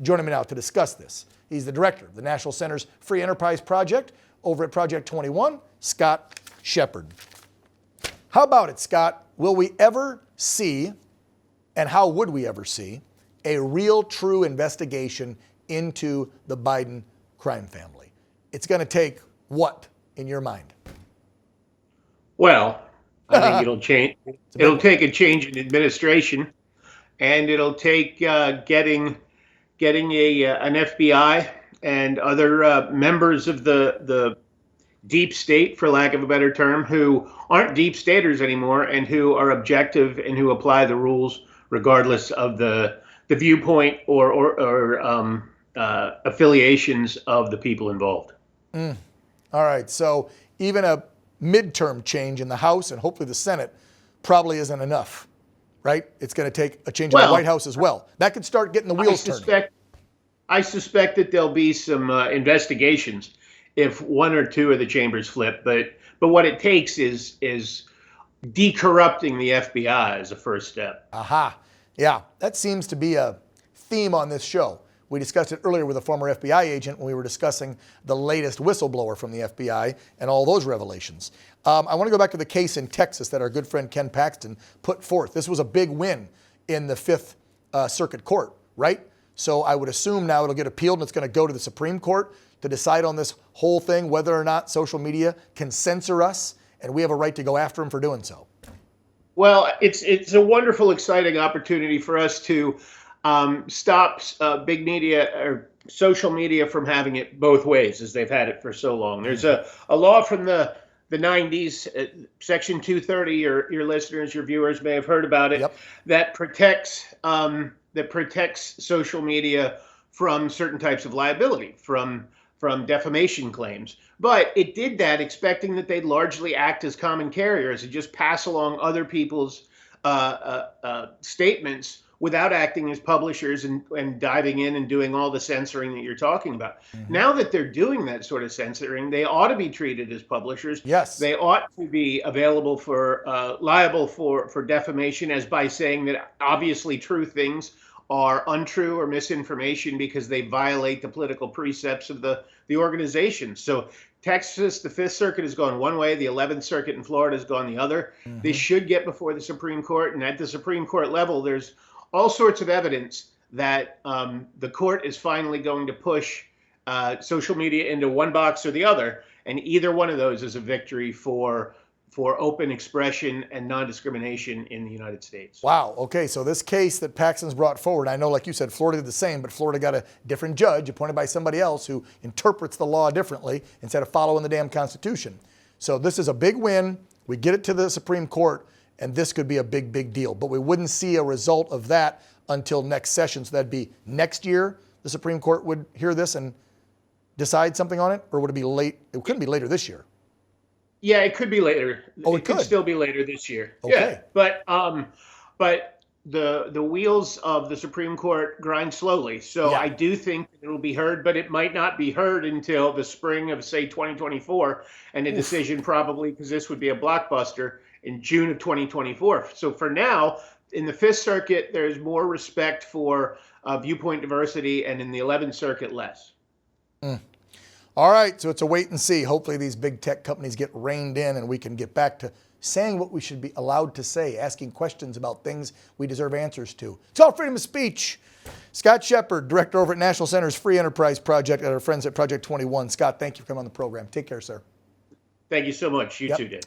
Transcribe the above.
Joining me now to discuss this, he's the director of the National Center's Free Enterprise Project over at Project 21, Scott Shepard. How about it, Scott? Will we ever see, and how would we ever see, a real, true investigation into the Biden crime family? It's going to take what, in your mind? Well, I think it'll change. It'll take a change in administration, and it'll take getting an FBI and other members of the deep state, for lack of a better term, who aren't deep staters anymore and who are objective and who apply the rules regardless of the viewpoint or affiliations of the people involved. All right, so even a midterm change in the House and hopefully the Senate probably isn't enough, right? It's going to take a change in the White House as well. That could start getting the wheels turning. I suspect that there'll be some investigations if one or two of the chambers flip, but what it takes is decorrupting the FBI as a first step. Aha. Yeah, that seems to be a theme on this show. We discussed it earlier with a former FBI agent when we were discussing the latest whistleblower from the FBI and all those revelations. I want to go back to the case in Texas that our good friend Ken Paxton put forth. This was a big win in the Fifth Circuit Court, right? So I would assume now it'll get appealed and it's going to go to the Supreme Court to decide on this whole thing, whether or not social media can censor us, and we have a right to go after them for doing so. Well, it's a wonderful, exciting opportunity for us to stop big media or social media from having it both ways, as they've had it for so long. There's a law from the 90s, Section 230. Your listeners, your viewers may have heard about it. Yep. That protects social media from certain types of liability, from defamation claims. But it did that expecting that they'd largely act as common carriers and just pass along other people's statements without acting as publishers and diving in and doing all the censoring that you're talking about. Mm-hmm. Now that they're doing that sort of censoring, they ought to be treated as publishers. Yes. They ought to be available for liable for defamation, as by saying that obviously true things are untrue or misinformation because they violate the political precepts of the organization. So Texas, the Fifth Circuit has gone one way, the 11th Circuit in Florida has gone the other. Mm-hmm. They should get before the Supreme Court, and at the Supreme Court level, there's all sorts of evidence that the court is finally going to push social media into one box or the other, and either one of those is a victory for open expression and non-discrimination in the United States. Wow. Okay, so this case that Paxton's brought forward, I know, like you said, Florida did the same, but Florida got a different judge appointed by somebody else who interprets the law differently instead of following the damn Constitution. So this is a big win. We get it to the Supreme Court, and this could be a big, big deal. But we wouldn't see a result of that until next session. So that'd be next year the Supreme Court would hear this and decide something on it? Or would it be late? It couldn't be later this year. Yeah, it could be later. Oh, it could still be later this year. Okay. Yeah, but the wheels of the Supreme Court grind slowly. So yeah. I do think it will be heard, but it might not be heard until the spring of, say, 2024, and a decision probably, because this would be a blockbuster, in June of 2024. So for now, in the Fifth Circuit, there's more respect for viewpoint diversity, and in the 11th Circuit, less. All right, so it's a wait and see. Hopefully these big tech companies get reined in and we can get back to saying what we should be allowed to say, asking questions about things we deserve answers to. It's all freedom of speech. Scott Shepard, director over at National Center's Free Enterprise Project at our friends at Project 21. Scott, thank you for coming on the program. Take care, sir. Thank you so much. You too, Dave.